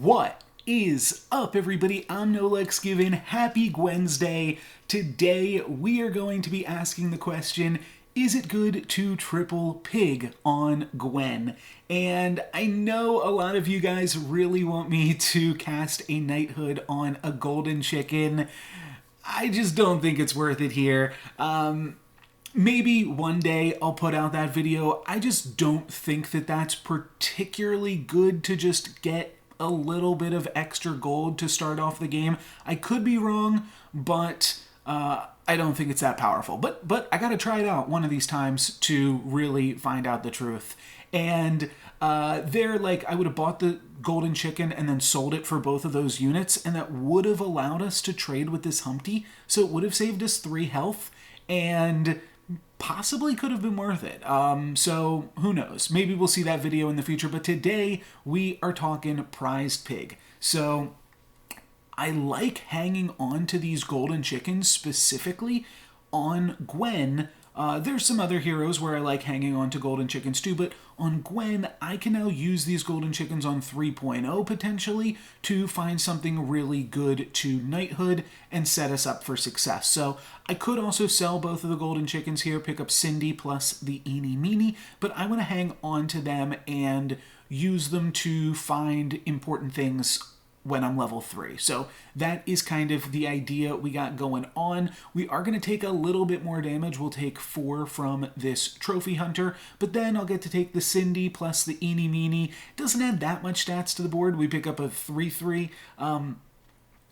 What is up, everybody? I'm NoLucksGiven. Happy GWENsday. Today we are going to be asking the question, is it good to triple pig on Gwen? And I know a lot of you guys really want me to cast a knighthood on a golden chicken. I just don't think it's worth it here. Maybe one day I'll put out that video. I just don't think that that's particularly good to just get a little bit of extra gold to start off the game. I could be wrong, but I don't think it's that powerful. But I gotta try it out one of these times to really find out the truth. And I would have bought the golden chicken and then sold it for both of those units, and that would have allowed us to trade with this Humpty, so it would have saved us 3 health, and possibly could have been worth it. So who knows? Maybe we'll see that video in the future, but today we are talking prized pig. So I like hanging on to these golden chickens specifically on Gwen. There's some other heroes where I like hanging on to golden chickens too, but on Gwen, I can now use these golden chickens on 3.0 potentially to find something really good to knighthood and set us up for success. So I could also sell both of the golden chickens here, pick up Cindy plus the Eeny Meeny, but I want to hang on to them and use them to find important things when I'm level 3. So that is kind of the idea we got going on. We are going to take a little bit more damage. We'll take 4 from this trophy hunter, but then I'll get to take the Cindy plus the Eeny Meeny. Doesn't add that much stats to the board. We pick up a 3-3.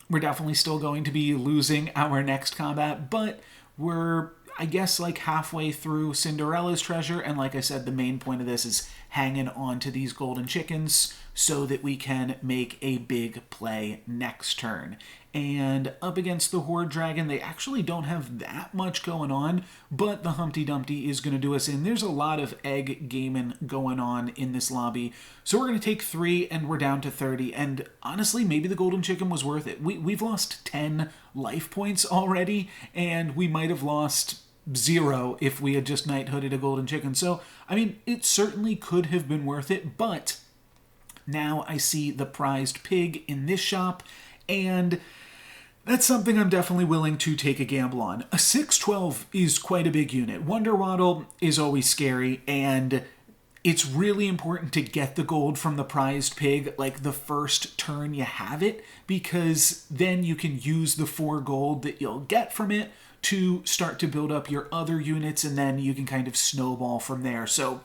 We're definitely still going to be losing our next combat, but we're, I guess, like halfway through Cinderella's treasure, and like I said, the main point of this is hanging on to these golden chickens so that we can make a big play next turn. And up against the Horde Dragon, they actually don't have that much going on, but the Humpty Dumpty is going to do us in. There's a lot of egg gaming going on in this lobby, so we're going to take 3 and we're down to 30, and honestly, maybe the golden chicken was worth it. We've lost 10 life points already, and we might have lost 0 if we had just knighthooded a golden chicken. So, I mean, it certainly could have been worth it, but now I see the prized pig in this shop, and that's something I'm definitely willing to take a gamble on. A 612 is quite a big unit. Wonder Waddle is always scary, and it's really important to get the gold from the prized pig like the first turn you have it, because then you can use the 4 gold that you'll get from it to start to build up your other units, and then you can kind of snowball from there. So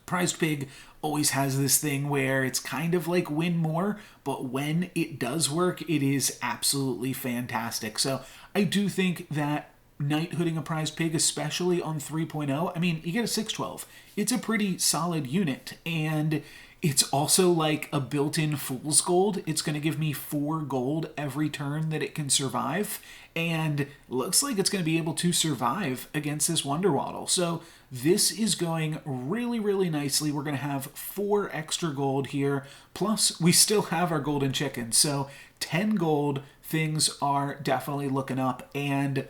prized pig always has this thing where it's kind of like win more, but when it does work, it is absolutely fantastic. So I do think that knighthooding a prized pig, especially on 3.0, I mean, you get a 612. It's a pretty solid unit, and it's also like a built-in fool's gold. It's going to give me 4 gold every turn that it can survive, and looks like it's going to be able to survive against this Wonder Waddle. So this is going really, really nicely. We're going to have 4 extra gold here, plus we still have our golden chicken. So 10 gold, things are definitely looking up, and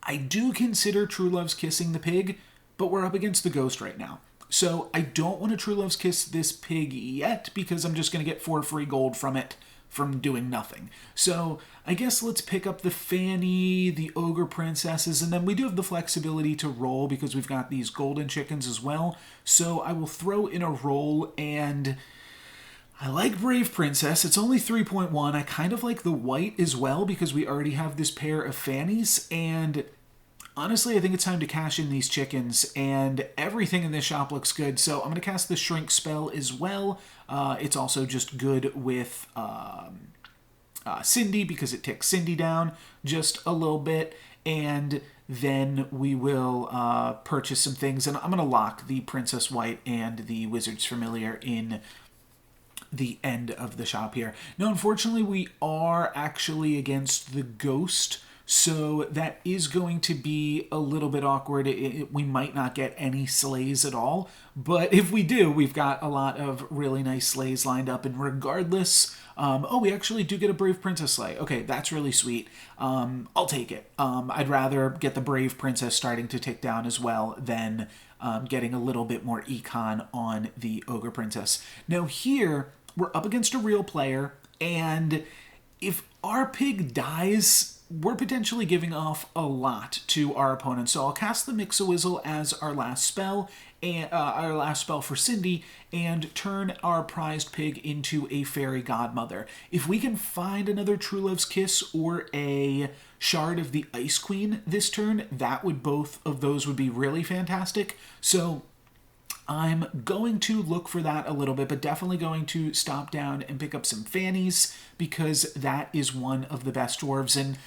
I do consider True Love's kissing the pig, but we're up against the ghost right now. So I don't want to True Love's kiss this pig yet, because I'm just going to get 4 free gold from it from doing nothing. So I guess let's pick up the Fanny, the Ogre Princesses, and then we do have the flexibility to roll because we've got these golden chickens as well. So I will throw in a roll, and I like Brave Princess. It's only 3.1. I kind of like the white as well because we already have this pair of Fannies, and honestly, I think it's time to cash in these chickens, and everything in this shop looks good. So I'm going to cast the Shrink spell as well. It's also just good with Cindy because it ticks Cindy down just a little bit. And then we will purchase some things. And I'm going to lock the Princess White and the Wizard's Familiar in the end of the shop here. Now, unfortunately, we are actually against the Ghost, so that is going to be a little bit awkward. We might not get any sleighs at all, but if we do, we've got a lot of really nice sleighs lined up, and regardless, oh, we actually do get a Brave Princess sleigh. Okay, that's really sweet. I'll take it. I'd rather get the Brave Princess starting to tick down as well than getting a little bit more econ on the Ogre Princess. Now here, we're up against a real player, and if our pig dies, we're potentially giving off a lot to our opponent. So I'll cast the Mix-a-Wizzle as our last spell, and our last spell for Cindy, and turn our prized pig into a fairy godmother. If we can find another True Love's Kiss or a Shard of the Ice Queen this turn, both of those would be really fantastic. So I'm going to look for that a little bit, but definitely going to stop down and pick up some fannies, because that is one of the best dwarves. And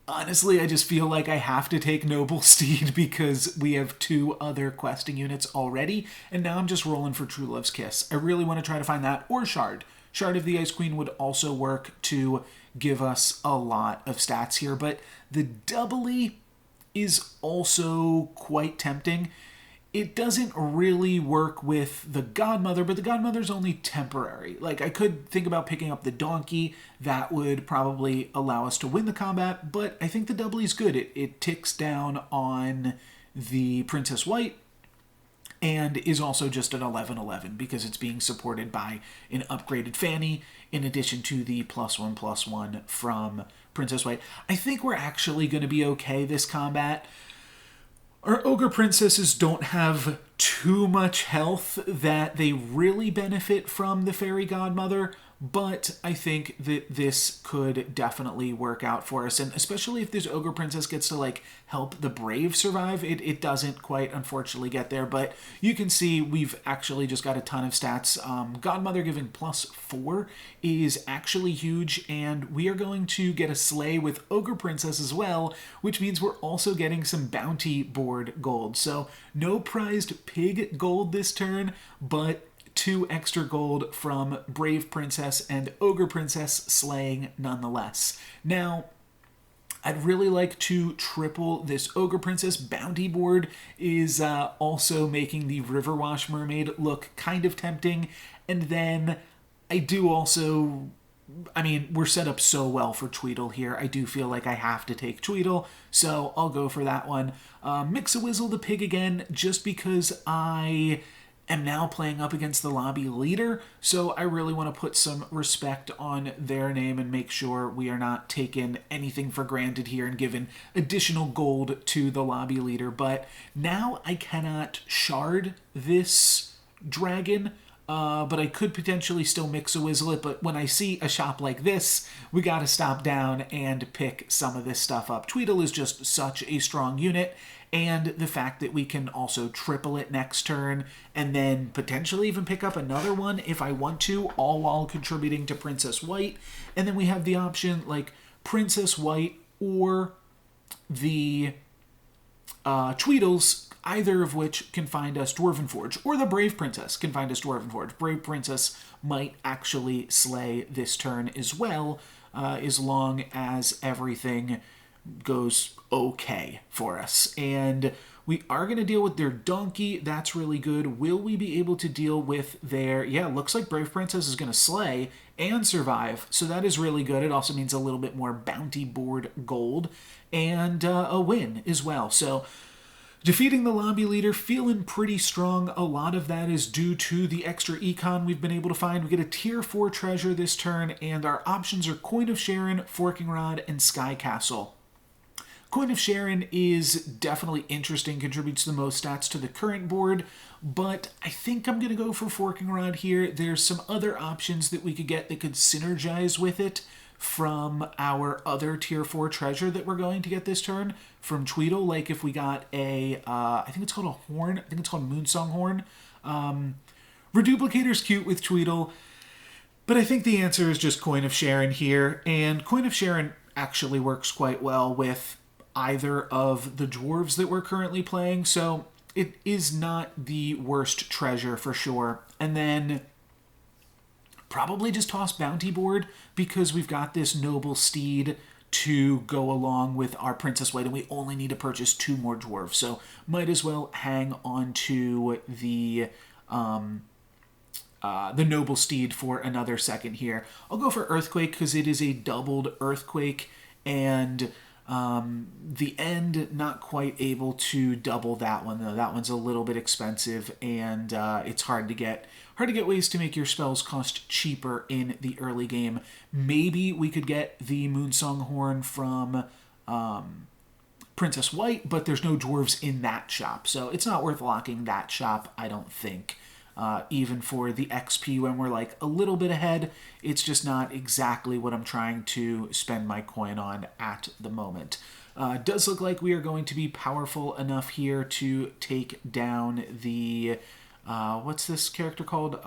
honestly, I just feel like I have to take Noble Steed because we have 2 other questing units already, and now I'm just rolling for True Love's Kiss. I really want to try to find that, or Shard. Shard of the Ice Queen would also work to give us a lot of stats here, but the doubly is also quite tempting. It doesn't really work with the Godmother, but the Godmother's only temporary. Like, I could think about picking up the Donkey. That would probably allow us to win the combat, but I think the doubly's good. It ticks down on the Princess White, and is also just an 11/11 because it's being supported by an upgraded Fanny in addition to the +1/+1 from Princess White. I think we're actually going to be okay this combat. Our Ogre Princesses don't have too much health that they really benefit from the Fairy Godmother, but I think that this could definitely work out for us, and especially if this Ogre Princess gets to, like, help the Brave survive. It doesn't quite, unfortunately, get there, but you can see we've actually just got a ton of stats. Godmother giving +4 is actually huge, and we are going to get a Slay with Ogre Princess as well, which means we're also getting some bounty board gold. So no prized pig gold this turn, but 2 extra gold from Brave Princess and Ogre Princess slaying nonetheless. Now, I'd really like to triple this Ogre Princess. Bounty board is also making the Riverwash Mermaid look kind of tempting. And then I do also, I mean, we're set up so well for Tweedle here. I do feel like I have to take Tweedle, so I'll go for that one. Mix-a-Wizzle the pig again, just because I am now playing up against the lobby leader, so I really want to put some respect on their name and make sure we are not taking anything for granted here and giving additional gold to the lobby leader. But now I cannot shard this dragon, but I could potentially still Mix-a-Wizzle it. But when I see a shop like this, we got to stop down and pick some of this stuff up. Tweedle is just such a strong unit, and the fact that we can also triple it next turn and then potentially even pick up another one if I want to, all while contributing to Princess White. And then we have the option like Princess White or the Tweedles, either of which can find us Dwarven Forge, or the Brave Princess can find us Dwarven Forge. Brave Princess might actually slay this turn as well, as long as everything goes okay for us. And we are going to deal with their Donkey. That's really good. Will we be able to deal with their... Yeah, looks like Brave Princess is going to slay and survive, so that is really good. It also means a little bit more bounty board gold and a win as well. So defeating the lobby leader, feeling pretty strong. A lot of that is due to the extra econ we've been able to find. We get a tier 4 treasure this turn, and our options are Coin of Sharon, Forking Rod, and Sky Castle. Coin of Sharon is definitely interesting, contributes the most stats to the current board, but I think I'm going to go for Forking Rod here. There's some other options that we could get that could synergize with it from our other tier 4 treasure that we're going to get this turn from Tweedle. Like if we got a, I think it's called a horn, I think it's called Moonsong Horn. Reduplicator's cute with Tweedle, but I think the answer is just Coin of Sharon here, and Coin of Sharon actually works quite well with either of the dwarves that we're currently playing, so it is not the worst treasure for sure. And then probably just toss Bounty Board because we've got this Noble Steed to go along with our Princess White, and we only need to purchase 2 more dwarves, so might as well hang on to the Noble Steed for another second here. I'll go for Earthquake because it is a doubled Earthquake, and The end, not quite able to double that one though. That one's a little bit expensive, and it's hard to get ways to make your spells cost cheaper in the early game. Maybe we could get the Moonsong Horn from Princess White, but there's no dwarves in that shop, so it's not worth locking that shop, I don't think. Even for the XP when we're like a little bit ahead, it's just not exactly what I'm trying to spend my coin on at the moment. Does look like we are going to be powerful enough here to take down the, what's this character called?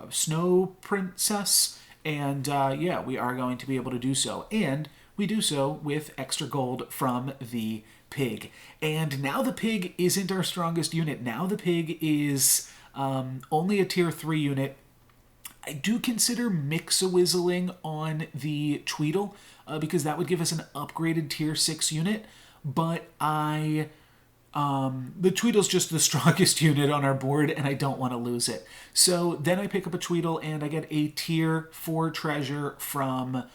Snow Princess. And yeah, we are going to be able to do so. And we do so with extra gold from the pig. And now the pig isn't our strongest unit. Now the pig is only a tier 3 unit. I do consider Mix-a-Whizzling on the Tweedle because that would give us an upgraded tier 6 unit, but the Tweedle's just the strongest unit on our board and I don't want to lose it. So then I pick up a Tweedle and I get a tier 4 treasure from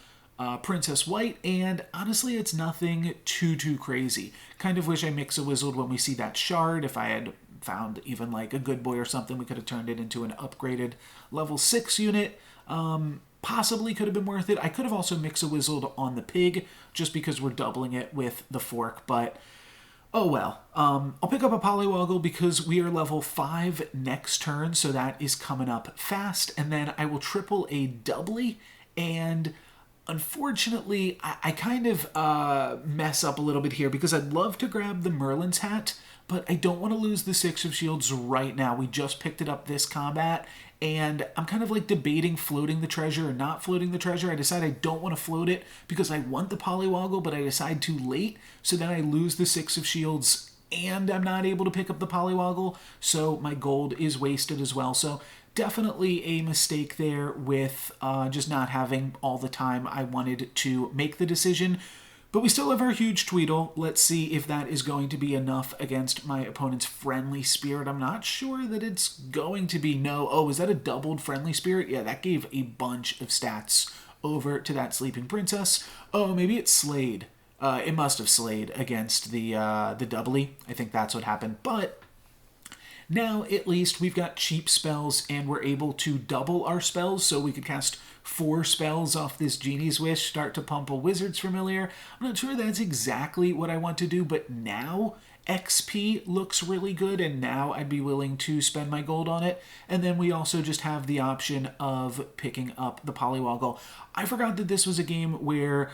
Princess White, and honestly it's nothing too crazy. Kind of wish I Mix-a-Whizzled when we see that shard. If I had found even like a good boy or something, we could have turned it into an upgraded level 6 unit. Possibly could have been worth it. I could have also Mix-a-Whizzled on the pig just because we're doubling it with the fork, but oh well. I'll pick up a Polywoggle because we are level 5 next turn, so that is coming up fast, and then I will triple a doubly, and unfortunately I kind of mess up a little bit here because I'd love to grab the Merlin's hat, but I don't want to lose the 6 of Shields right now. We just picked it up this combat, and I'm kind of like debating floating the treasure or not floating the treasure. I decide I don't want to float it because I want the Polywoggle, but I decide too late, so then I lose the 6 of Shields and I'm not able to pick up the Polywoggle, so my gold is wasted as well. So definitely a mistake there with just not having all the time I wanted to make the decision. But we still have our huge Tweedle. Let's see if that is going to be enough against my opponent's Friendly Spirit. I'm not sure that it's going to be. No. Oh, is that a doubled Friendly Spirit? Yeah, that gave a bunch of stats over to that Sleeping Princess. Oh, maybe it slayed. It must have slayed against the doubly. I think that's what happened. But now, at least, we've got cheap spells, and we're able to double our spells, so we could cast 4 spells off this Genie's Wish, start to pump a Wizard's Familiar. I'm not sure that's exactly what I want to do, but now XP looks really good, and now I'd be willing to spend my gold on it. And then we also just have the option of picking up the Polywoggle. I forgot that this was a game where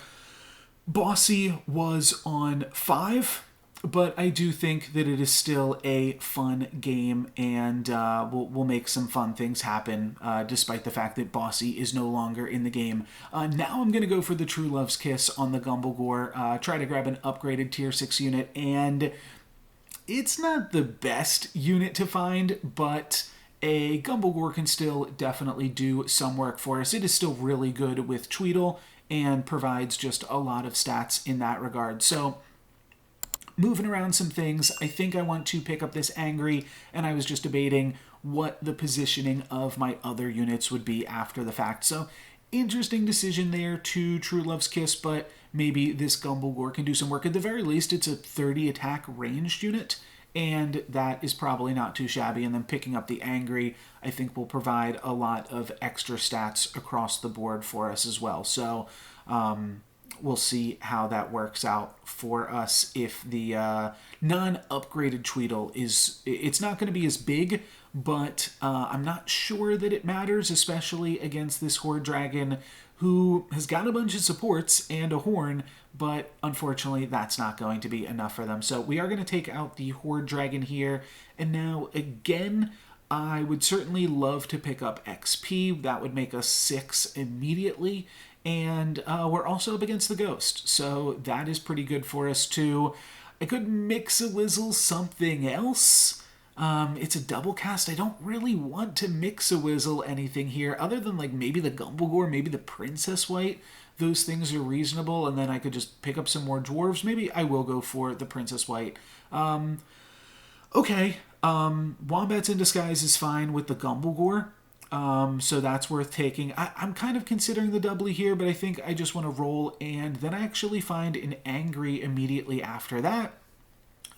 Bossy was on 5, but I do think that it is still a fun game, and we'll make some fun things happen, despite the fact that Bossy is no longer in the game. Now I'm going to go for the True Love's Kiss on the Gumblegore, try to grab an upgraded tier 6 unit, and it's not the best unit to find, but a Gumblegore can still definitely do some work for us. It is still really good with Tweedle and provides just a lot of stats in that regard. So moving around some things, I think I want to pick up this Angry, and I was just debating what the positioning of my other units would be after the fact. So interesting decision there to True Love's Kiss, but maybe this Gumblegore can do some work. At the very least, it's a 30 attack ranged unit, and that is probably not too shabby. And then picking up the Angry, I think, will provide a lot of extra stats across the board for us as well. So we'll see how that works out for us. If the non-upgraded Tweedle it's not going to be as big, but I'm not sure that it matters, especially against this Horde Dragon who has got a bunch of supports and a horn, but unfortunately that's not going to be enough for them. So we are going to take out the Horde Dragon here, and now again, I would certainly love to pick up XP. That would make us 6 immediately. And we're also up against the Ghost, so that is pretty good for us too. I could Mix-a-Whizzle something else. It's a double cast. I don't really want to Mix-a-Whizzle anything here, other than like maybe the Gumblegore, maybe the Princess White. Those things are reasonable, and then I could just pick up some more dwarves. Maybe I will go for the Princess White. Okay, Wombats in Disguise is fine with the Gumblegore. So that's worth taking. I'm kind of considering the doubly here, but I think I just want to roll, and then I actually find an angry immediately after that.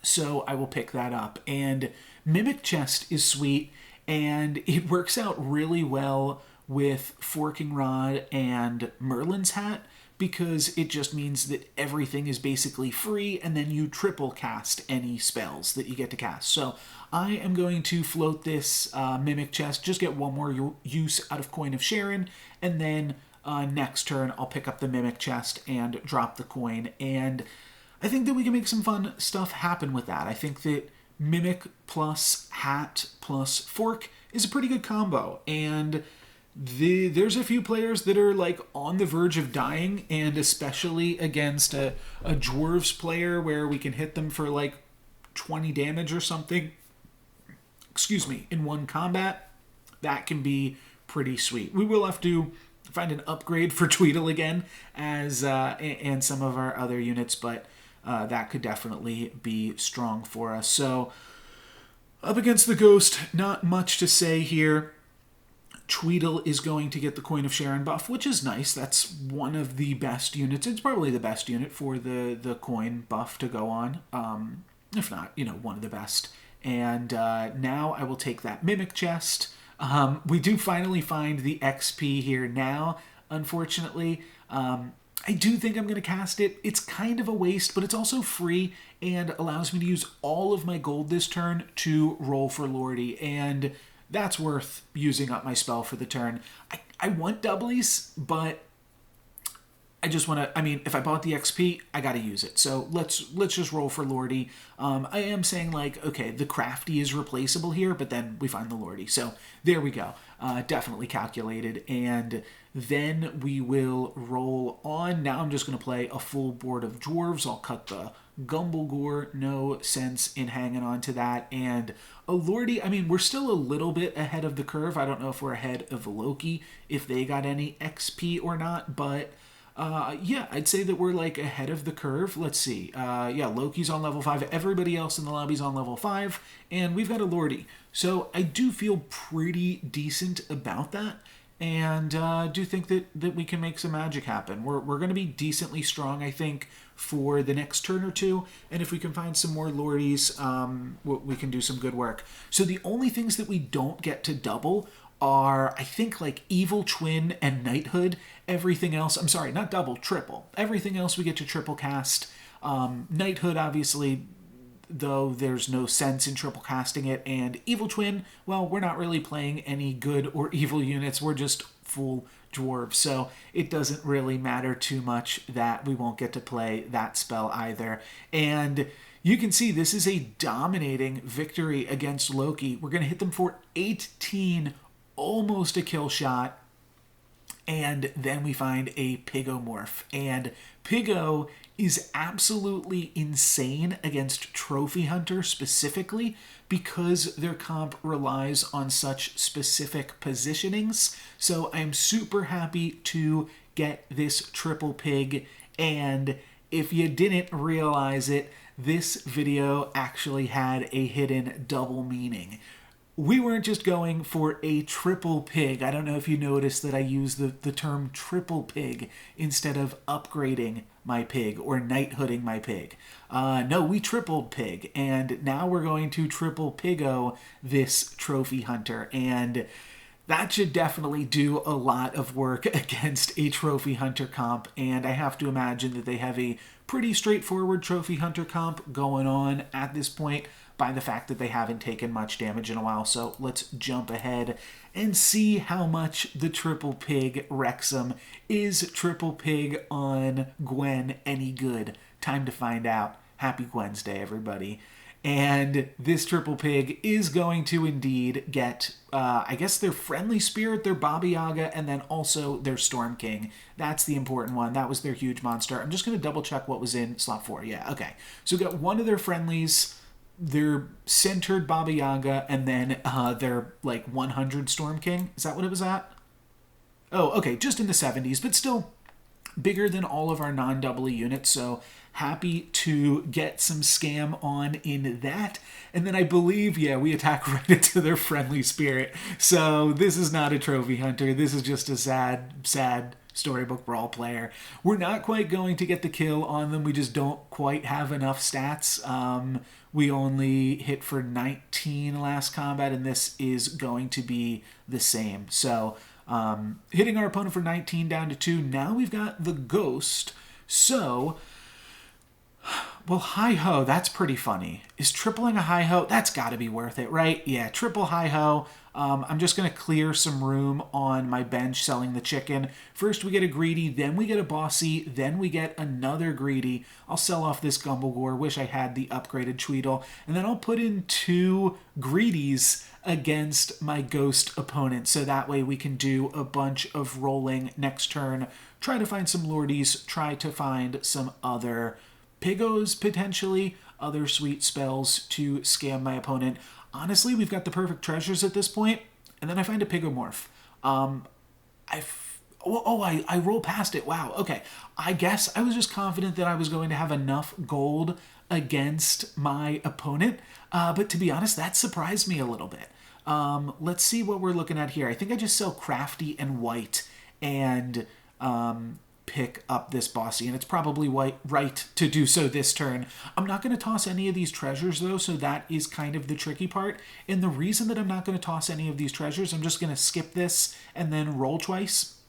So I will pick that up. And Mimic Chest is sweet, and it works out really well with Forking Rod and Merlin's Hat, because it just means that everything is basically free, and then you triple cast any spells that you get to cast. So I am going to float this Mimic Chest, just get one more use out of Coin of Sharon, and then next turn I'll pick up the Mimic Chest and drop the coin. And I think that we can make some fun stuff happen with that. I think that Mimic plus Hat plus Fork is a pretty good combo, and there's a few players that are like on the verge of dying, and especially against a Dwarves player where we can hit them for like 20 damage or something, in one combat. That can be pretty sweet. We will have to find an upgrade for Tweedle again, as and some of our other units, but that could definitely be strong for us. So up against the Ghost, not much to say here. Tweedle is going to get the Coin of Sharon buff, which is nice. That's one of the best units. It's probably the best unit for the coin buff to go on. If not, one of the best. And now I will take that Mimic Chest. We do finally find the XP here now, unfortunately. I do think I'm going to cast it. It's kind of a waste, but it's also free and allows me to use all of my gold this turn to roll for Lordy. And that's worth using up my spell for the turn. I want doublies, but I just want to, if I bought the XP, I got to use it. So let's just roll for Lordy. I am saying okay, the Crafty is replaceable here, but then we find the Lordy. So there we go. Definitely calculated. And then we will roll on. Now I'm just going to play a full board of Dwarves. I'll cut the Gumblegore, no sense in hanging on to that. And a Lordy, we're still a little bit ahead of the curve. I don't know if we're ahead of Loki, if they got any XP or not, but yeah, I'd say that we're ahead of the curve. Let's see. Yeah, Loki's on level 5. Everybody else in the lobby's on level 5, and we've got a Lordy. So I do feel pretty decent about that, and do think that we can make some magic happen. We're going to be decently strong, I think, for the next turn or two, and if we can find some more Lordies, we can do some good work. So the only things that we don't get to double are, I think, Evil Twin and Knighthood. Everything else, I'm sorry, not double, triple. Everything else we get to triple cast. Knighthood, obviously, though there's no sense in triple casting it, and Evil Twin, well, we're not really playing any good or evil units. We're just full Dwarves, so it doesn't really matter too much that we won't get to play that spell either. And you can see this is a dominating victory against Loki. We're going to hit them for 18, almost a kill shot, and then we find a Pigomorph. And Pigo is absolutely insane against Trophy Hunter specifically, because their comp relies on such specific positionings. So I'm super happy to get this triple pig, and if you didn't realize it, this video actually had a hidden double meaning. We weren't just going for a triple pig. I don't know if you noticed that I used the term triple pig instead of upgrading my pig or knighthooding my pig. No, we tripled pig, and now we're going to triple pigo this trophy hunter, and that should definitely do a lot of work against a trophy hunter comp, and I have to imagine that they have a pretty straightforward trophy hunter comp going on at this point, by the fact that they haven't taken much damage in a while. So let's jump ahead and see how much the triple pig wrecks them. Is triple pig on Gwen any good? Time to find out. Happy GWENsday, everybody. And this triple pig is going to indeed get, I guess, their friendly spirit, their Baba Yaga, and then also their Storm King. That's the important one. That was their huge monster. I'm just going to double check what was in slot 4. Yeah, okay. So we got one of their friendlies, their centered Baba Yaga, and then their 100 Storm King. Is that what it was at? Oh, okay, just in the 70s, but still bigger than all of our non-doubly units, so happy to get some scam on in that. And then I believe, yeah, we attack right into their friendly spirit. So this is not a trophy hunter. This is just a sad Storybook Brawl player. We're not quite going to get the kill on them. We just don't quite have enough stats. We only hit for 19 last combat, and this is going to be the same. So hitting our opponent for 19 down to 2. Now we've got the Ghost. So, well, hi-ho, that's pretty funny. Is tripling a hi-ho? That's got to be worth it, right? Yeah, triple hi-ho. I'm just going to clear some room on my bench selling the chicken. First we get a greedy, then we get a bossy, then we get another greedy. I'll sell off this Gumblegore. Wish I had the upgraded Tweedle. And then I'll put in 2 greedies against my Ghost opponent. So that way we can do a bunch of rolling next turn. Try to find some Lordies. Try to find some other Pigos, potentially. Other sweet spells to scam my opponent. Honestly, we've got the perfect treasures at this point, and then I find a Pigomorph. I roll past it. Wow, okay. I guess I was just confident that I was going to have enough gold against my opponent, but to be honest, that surprised me a little bit. Let's see what we're looking at here. I think I just sell Crafty and White and pick up this bossy, and it's probably right to do so this turn. I'm not going to toss any of these treasures though, so that is kind of the tricky part. And the reason that I'm not going to toss any of these treasures, I'm just going to skip this and then roll twice.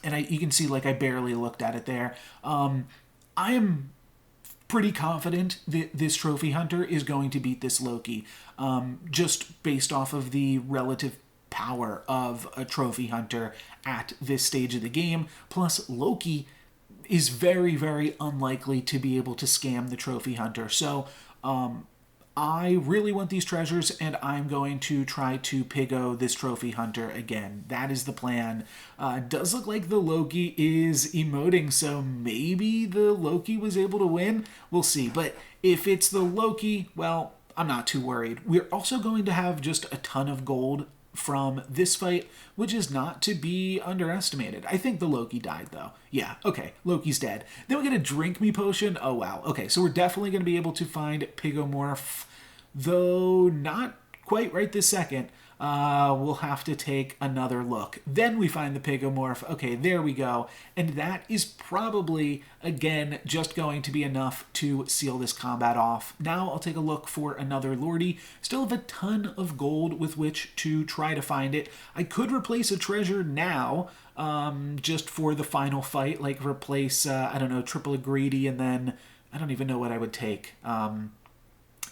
And you can see like I barely looked at it there. I am pretty confident that this trophy hunter is going to beat this Loki, just based off of the relative power of a trophy hunter at this stage of the game. Plus, Loki is very, very unlikely to be able to scam the trophy hunter. So, I really want these treasures, and I'm going to try to Pigo this trophy hunter again. That is the plan. Does look like the Loki is emoting, so maybe the Loki was able to win. We'll see. But if it's the Loki, well, I'm not too worried. We're also going to have just a ton of gold from this fight, which is not to be underestimated. I think the Loki died, though. Yeah, okay, Loki's dead. Then we get a Drink Me potion. Oh, wow. Okay, so we're definitely going to be able to find Pigomorph, though not quite right this second. We'll have to take another look. Then we find the Pigomorph. Okay, there we go. And that is probably, again, just going to be enough to seal this combat off. Now I'll take a look for another Lordy. Still have a ton of gold with which to try to find it. I could replace a treasure now, just for the final fight. Like replace, I don't know, triple a greedy, and then I don't even know what I would take.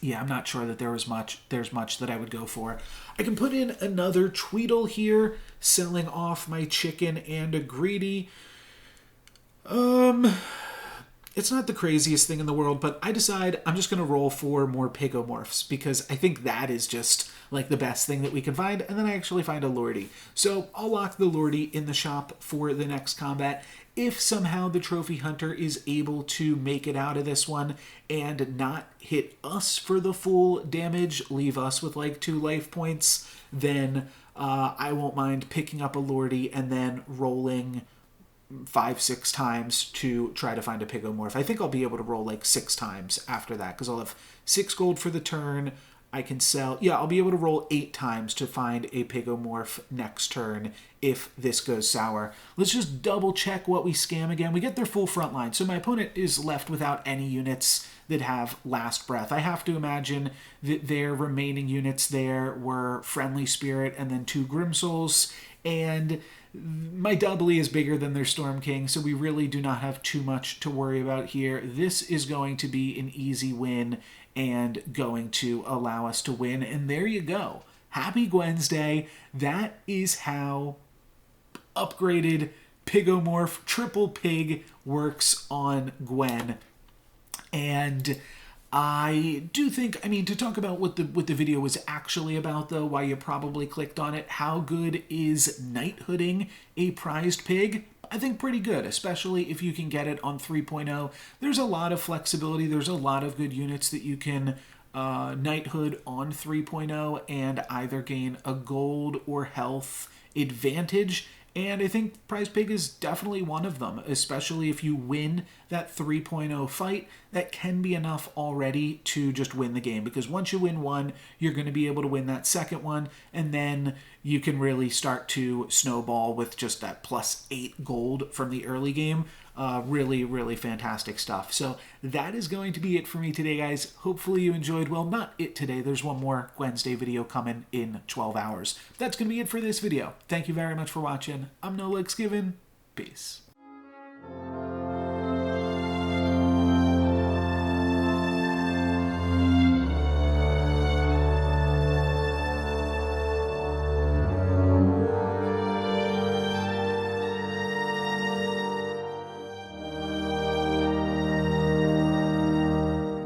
Yeah, I'm not sure that there's much that I would go for. I can put in another Tweedle here, selling off my chicken and a greedy. It's not the craziest thing in the world, but I decide I'm just going to roll for more Pigomorphs because I think that is just like the best thing that we can find, and then I actually find a Lordy. So I'll lock the Lordy in the shop for the next combat. If somehow the trophy hunter is able to make it out of this one and not hit us for the full damage, leave us with like 2 life points, then I won't mind picking up a Lordy and then rolling 5-6 times to try to find a Pigomorph. I think I'll be able to roll like 6 times after that because I'll have 6 gold for the turn. I can sell, yeah, I'll be able to roll 8 times to find a Pigomorph next turn if this goes sour. Let's just double check what we scam again. We get their full front line, so my opponent is left without any units that have Last Breath. I have to imagine that their remaining units there were Friendly Spirit and then 2 Grimsouls, and my doubly is bigger than their Storm King, so we really do not have too much to worry about here. This is going to be an easy win and going to allow us to win. And there you go. Happy GWENsday. That is how upgraded Pigomorph Triple Pig works on Gwen. And I do think, I mean, to talk about what the video was actually about, though, why you probably clicked on it, how good is Knighthooding a prized pig? I think pretty good, especially if you can get it on 3.0. There's a lot of flexibility. There's a lot of good units that you can Knighthood on 3.0 and either gain a gold or health advantage And I think Prize Pig is definitely one of them, especially if you win that 3.0 fight. That can be enough already to just win the game, because once you win one, you're going to be able to win that second one, and then you can really start to snowball with just that +8 gold from the early game. Really, really fantastic stuff. So that is going to be it for me today, guys. Hopefully you enjoyed. Well, not it today. There's one more GWENsday video coming in 12 hours. That's going to be it for this video. Thank you very much for watching. I'm NoLucksGiven. Peace.